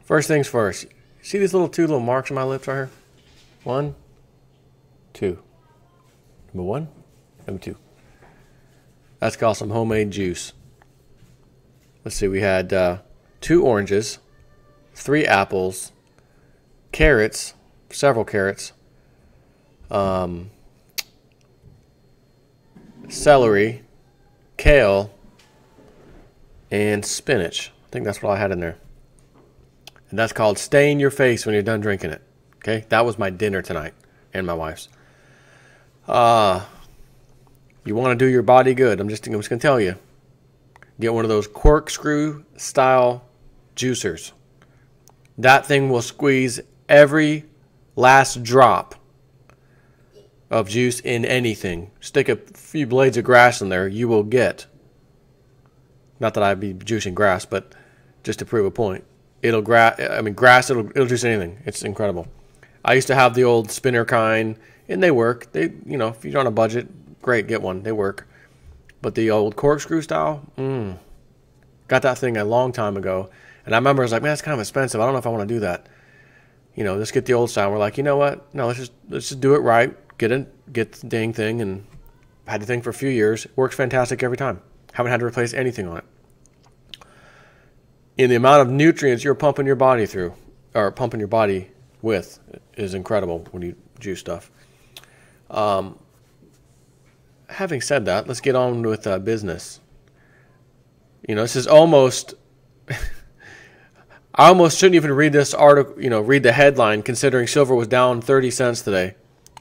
First things first. See these two little marks on my lips right here? 1, 2. Number 1, number 2. That's called some homemade juice. Let's see, we had 2 oranges, 3 apples, carrots, several carrots, celery, kale, and spinach. I think that's what I had in there. And that's called stain your face when you're done drinking it. Okay, that was my dinner tonight and my wife's. You want to do your body good. I'm just going to tell you. Get one of those corkscrew style juicers. That thing will squeeze every last drop of juice in anything. Stick a few blades of grass in there, you will get. Not that I'd be juicing grass, but just to prove a point. Grass, it'll juice anything. It's incredible. I used to have the old spinner kind, and they work. If you're on a budget, great, get one. They work. But the old corkscrew style, got that thing a long time ago. And I remember I was like, man, that's kind of expensive. I don't know if I want to do that. Let's get the old style. We're like, you know what? No, let's just do it right. Get the dang thing, and I had the thing for a few years. It works fantastic every time. Haven't had to replace anything on it. And the amount of nutrients you're pumping your body through, or pumping your body with, is incredible when you juice stuff. Having said that, let's get on with business. This is almost... I almost shouldn't even read this article, read the headline, considering silver was down 30 cents today.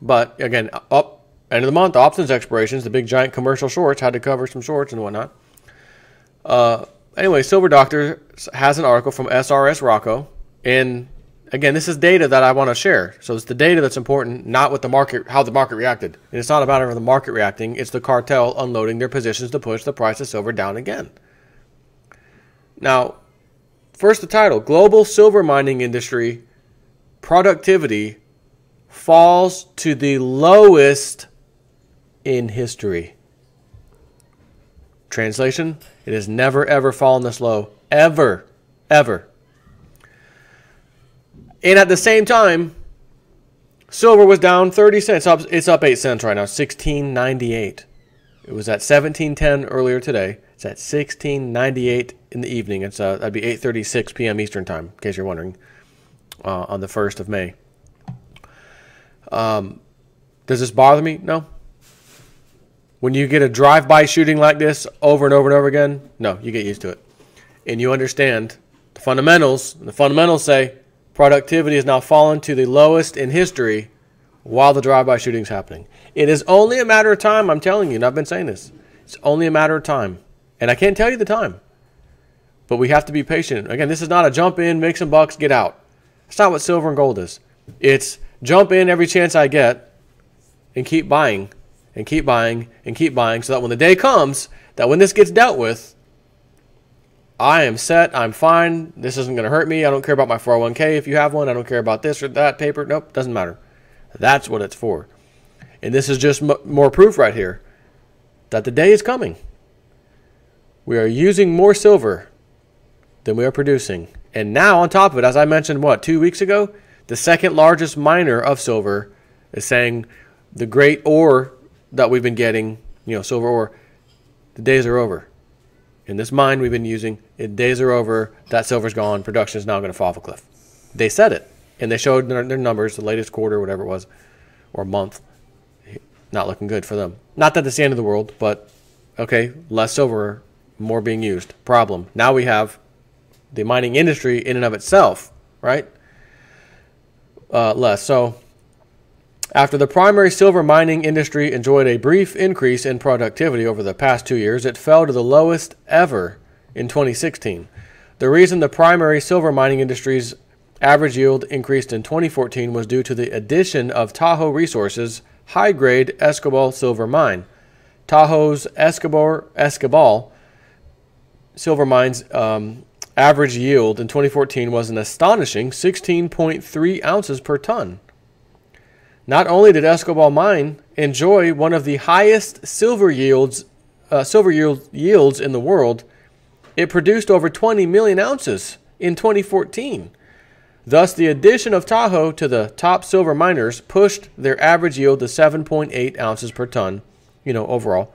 But, again, up end of the month, options expirations, the big giant commercial shorts, had to cover some shorts and whatnot. Anyway, Silver Doctor has an article from SRS Rocco. And, again, this is data that I want to share. So it's the data that's important, not what how the market reacted. And it's not about the market reacting. It's the cartel unloading their positions to push the price of silver down again. Now, first the title, Global Silver Mining Industry Productivity Falls to the Lowest in History. Translation, it has never ever fallen this low. Ever. Ever. And at the same time, silver was down 30 cents. It's up 8 cents right now, $16.98. It was at $17.10 earlier today. It's at $16.98 in the evening. That'd be 8:36 p.m. Eastern time, in case you're wondering, on the 1st of May. Does this bother me? No. When you get a drive-by shooting like this over and over and over again, no, you get used to it. And you understand the fundamentals. And the fundamentals say productivity has now fallen to the lowest in history while the drive-by shooting is happening. It is only a matter of time, I'm telling you, and I've been saying this. It's only a matter of time. And I can't tell you the time. But we have to be patient. Again, this is not a jump in, make some bucks, get out. That's not what silver and gold is. It's jump in every chance I get and keep buying and keep buying and keep buying so that when the day comes, that when this gets dealt with, I am set, I'm fine, this isn't going to hurt me, I don't care about my 401k if you have one, I don't care about this or that paper, nope, doesn't matter. That's what it's for. And this is just more proof right here that the day is coming. We are using more silver than we are producing. And now on top of it, as I mentioned, 2 weeks ago, the second largest miner of silver is saying the great ore that we've been getting, silver ore, the days are over. In this mine we've been using, the days are over, that silver's gone, production is now going to fall off a cliff. They said it, and they showed their numbers, the latest quarter, whatever it was, or month. Not looking good for them. Not that it's the end of the world, but, okay, less silver, more being used. Problem. Now we have the mining industry in and of itself, right? Less. So, after the primary silver mining industry enjoyed a brief increase in productivity over the past 2 years, it fell to the lowest ever in 2016. The reason the primary silver mining industry's average yield increased in 2014 was due to the addition of Tahoe Resources' high-grade Escobal silver mine. Tahoe's Escobal silver mine's average yield in 2014 was an astonishing 16.3 ounces per ton. Not only did Escobal Mine enjoy one of the highest silver yields in the world, it produced over 20 million ounces in 2014. Thus, the addition of Tahoe to the top silver miners pushed their average yield to 7.8 ounces per ton, overall,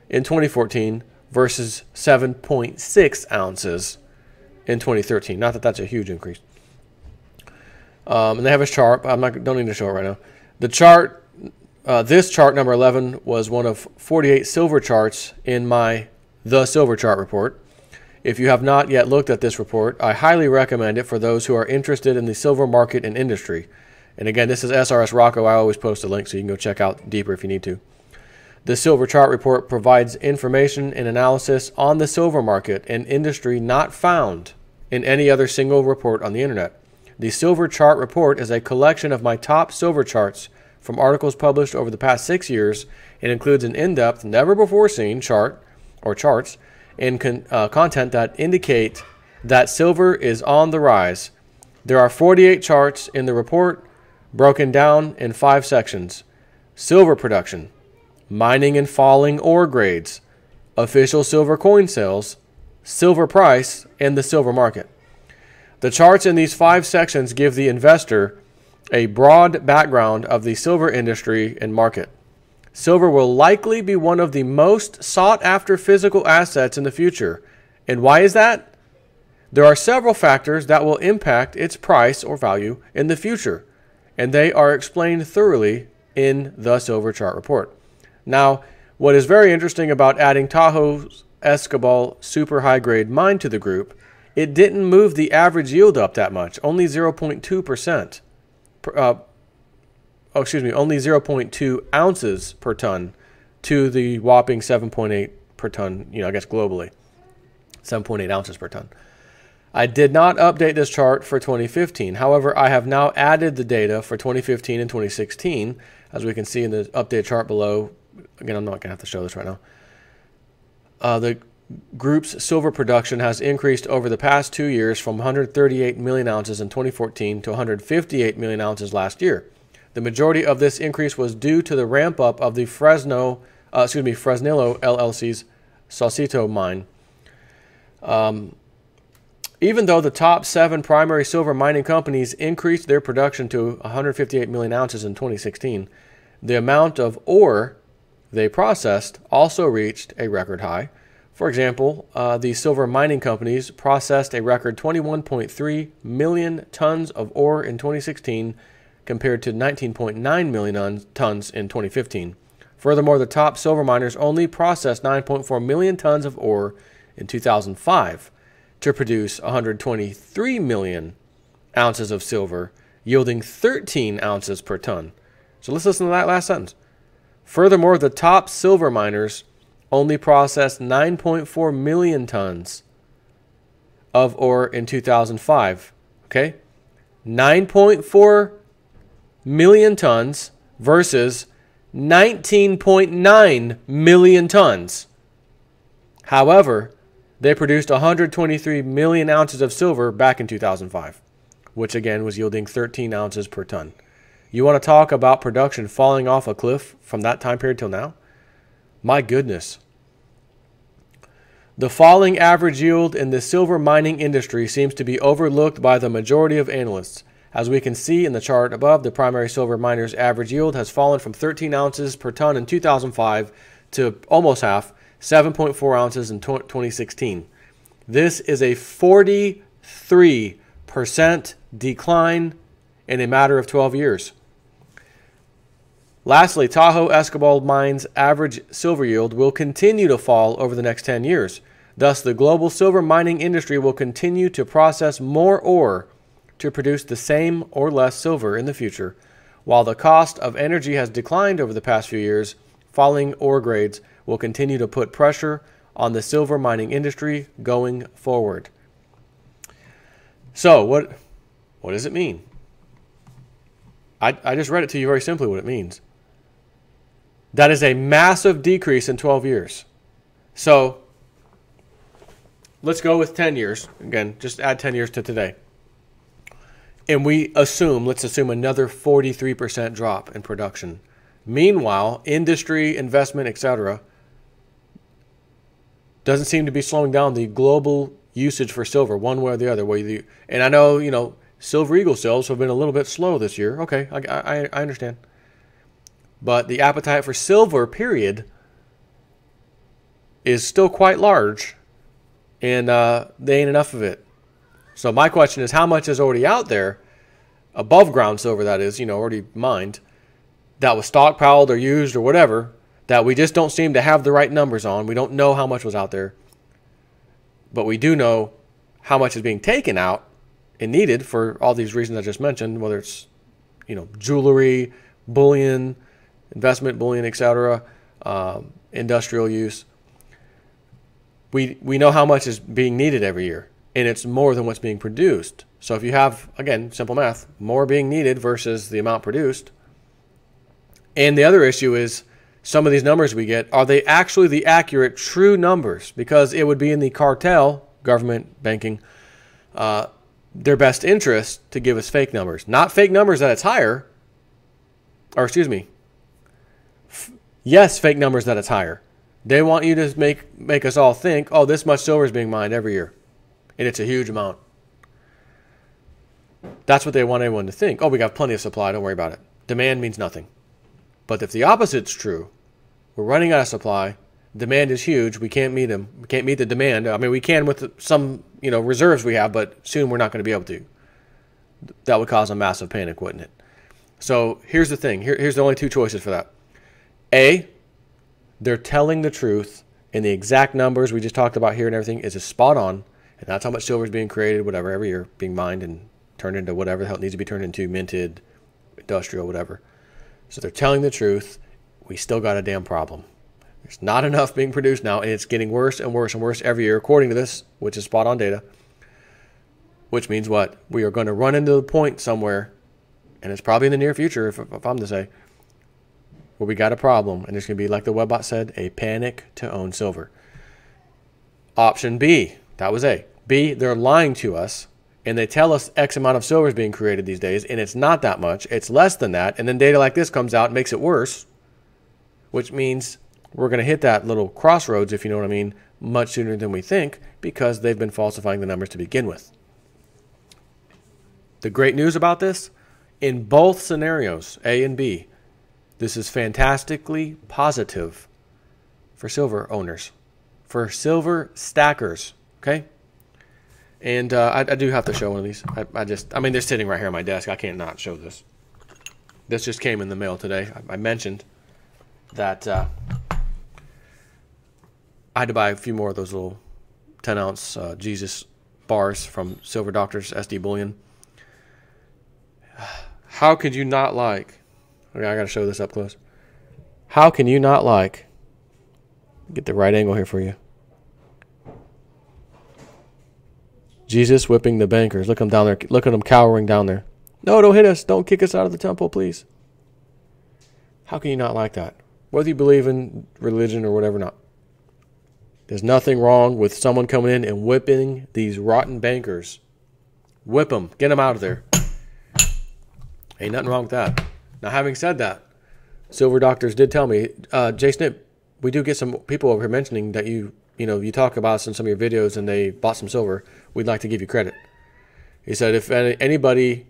in 2014 versus 7.6 ounces in 2013. Not that that's a huge increase. And they have a chart. Don't need to show it right now. The chart, this chart number 11 was one of 48 silver charts in my The Silver Chart report. If you have not yet looked at this report, I highly recommend it for those who are interested in the silver market and industry. And again, this is SRS Rocco. I always post a link so you can go check out deeper if you need to. The Silver Chart report provides information and analysis on the silver market and industry not found in any other single report on the internet. The Silver Chart report is a collection of my top silver charts from articles published over the past 6 years. It includes an in-depth, never-before-seen chart or charts and content that indicate that silver is on the rise. There are 48 charts in the report broken down in 5 sections: silver production, mining and falling ore grades, official silver coin sales, silver price, and the silver market. The charts in these 5 sections give the investor a broad background of the silver industry and market. Silver will likely be one of the most sought-after physical assets in the future. And why is that? There are several factors that will impact its price or value in the future, and they are explained thoroughly in the Silver Chart report. Now, what is very interesting about adding Tahoe's Escobal super high-grade mine to the group, it didn't move the average yield up that much, only 0.2%. Only 0.2 ounces per ton to the whopping 7.8 per ton, I guess globally, 7.8 ounces per ton. I did not update this chart for 2015. However, I have now added the data for 2015 and 2016, as we can see in the update chart below. Again, I'm not going to have to show this right now. The group's silver production has increased over the past 2 years from 138 million ounces in 2014 to 158 million ounces last year. The majority of this increase was due to the ramp-up of the Fresnillo LLC's Saucito mine. Even though the top 7 primary silver mining companies increased their production to 158 million ounces in 2016, the amount of ore they processed also reached a record high. For example, the silver mining companies processed a record 21.3 million tons of ore in 2016, compared to 19.9 million tons in 2015. Furthermore, the top silver miners only processed 9.4 million tons of ore in 2005 to produce 123 million ounces of silver, yielding 13 ounces per ton. So let's listen to that last sentence. Furthermore, the top silver miners only processed 9.4 million tons of ore in 2005. Okay? 9.4 million tons versus 19.9 million tons. However, they produced 123 million ounces of silver back in 2005, which again was yielding 13 ounces per ton. You want to talk about production falling off a cliff from that time period till now? My goodness. The falling average yield in the silver mining industry seems to be overlooked by the majority of analysts. As we can see in the chart above, the primary silver miners' average yield has fallen from 13 ounces per ton in 2005 to almost half, 7.4 ounces in 2016. This is a 43% decline in a matter of 12 years. Lastly, Tahoe Escobal Mine's average silver yield will continue to fall over the next 10 years. Thus, the global silver mining industry will continue to process more ore to produce the same or less silver in the future. While the cost of energy has declined over the past few years, falling ore grades will continue to put pressure on the silver mining industry going forward. So, what does it mean? I just read it to you very simply what it means. That is a massive decrease in 12 years. So, let's go with 10 years. Again, just add 10 years to today. And let's assume another 43% drop in production. Meanwhile, industry, investment, etc., doesn't seem to be slowing down the global usage for silver one way or the other. And I know, Silver Eagle sales have been a little bit slow this year. Okay, I understand. But the appetite for silver, period, is still quite large, and there ain't enough of it. So my question is, how much is already out there, above ground silver that is, already mined, that was stockpiled or used or whatever, that we just don't seem to have the right numbers on. We don't know how much was out there, but we do know how much is being taken out and needed for all these reasons I just mentioned, whether it's, jewelry, bullion, investment bullion, etc., industrial use. We know how much is being needed every year, and it's more than what's being produced. So if you have, again, simple math, more being needed versus the amount produced. And the other issue is some of these numbers we get, are they actually the accurate, true numbers? Because it would be in the cartel, government, banking, their best interest to give us fake numbers. Not fake numbers that it's higher, or excuse me, yes, fake numbers that it's higher. They want you to make us all think, oh, this much silver is being mined every year, and it's a huge amount. That's what they want everyone to think. Oh, we got plenty of supply, don't worry about it. Demand means nothing. But if the opposite's true, we're running out of supply, demand is huge, we can't meet them. We can't meet the demand. I mean, we can with some, reserves we have, but soon we're not going to be able to. That would cause a massive panic, wouldn't it? So here's the thing. Here's the only two choices for that. A, they're telling the truth, and the exact numbers we just talked about here and everything is spot on, and that's how much silver is being created, whatever, every year, being mined and turned into whatever the hell it needs to be turned into, minted, industrial, whatever. So they're telling the truth. We still got a damn problem. There's not enough being produced now, and it's getting worse and worse and worse every year, according to this, which is spot on data. Which means what? We are going to run into the point somewhere, and it's probably in the near future, if I'm to say, where we got a problem, and there's going to be, like the webbot said, a panic to own silver. Option B, that was A. B, they're lying to us, and they tell us X amount of silver is being created these days, and it's not that much. It's less than that, and then data like this comes out and makes it worse, which means we're going to hit that little crossroads, if you know what I mean, much sooner than we think, because they've been falsifying the numbers to begin with. The great news about this, in both scenarios, A and B, this is fantastically positive for silver owners, for silver stackers, okay? And I do have to show one of these. I mean, they're sitting right here on my desk. I can't not show this. This just came in the mail today. I mentioned that I had to buy a few more of those little 10-ounce Jesus bars from Silver Doctors SD Bullion. How could you not like... Okay, I got to show this up close. How can you not like... Get the right angle here for you. Jesus whipping the bankers. Look at them down there. Look at them cowering down there. No, don't hit us. Don't kick us out of the temple, please. How can you not like that? Whether you believe in religion or whatever not. There's nothing wrong with someone coming in and whipping these rotten bankers. Whip them. Get them out of there. Ain't nothing wrong with that. Now, having said that, Silver Doctors did tell me, Jay Snip, we do get some people over here mentioning that you talk about us in some of your videos and they bought some silver. We'd like to give you credit. He said if anybody,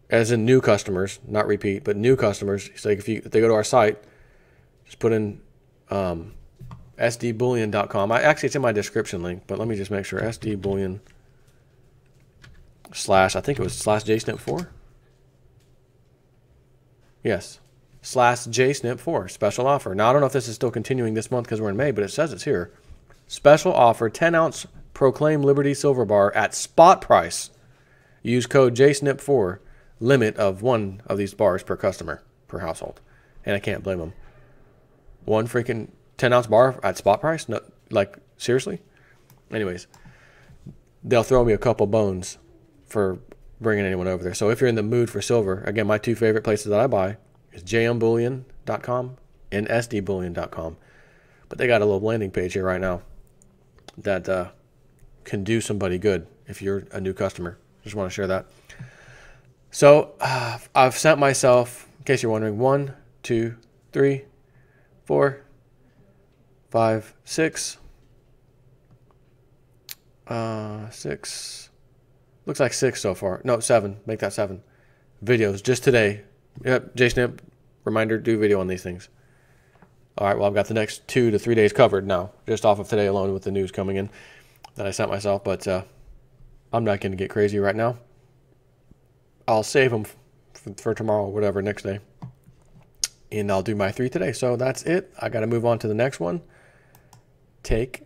as in new customers, not repeat, but new customers, he's like if they go to our site, just put in sdbullion.com. Actually, it's in my description link, but let me just make sure. sdbullion / I think it was /jsnip4. Yes. /JSNIP4, special offer. Now, I don't know if this is still continuing this month because we're in May, but it says it's here. Special offer, 10-ounce Proclaim Liberty Silver Bar at spot price. Use code JSNIP4, limit of one of these bars per customer, per household. And I can't blame them. One freaking 10-ounce bar at spot price? No, like, seriously? Anyways, they'll throw me a couple bones for bringing anyone over there. So if you're in the mood for silver, again, my two favorite places that I buy is jmbullion.com and sdbullion.com. But they got a little landing page here right now that can do somebody good if you're a new customer. Just want to share that. So I've sent myself, in case you're wondering, 1, 2, 3, 4, 5, 6, 6, Looks like 6 so far. No, 7. Make that 7. Videos just today. Yep, JSnip, reminder, do video on these things. All right, well, I've got the next 2 to 3 days covered now, just off of today alone with the news coming in that I sent myself. But I'm not going to get crazy right now. I'll save them for tomorrow, whatever, next day. And I'll do my 3 today. So that's it. I got to move on to the next one. Take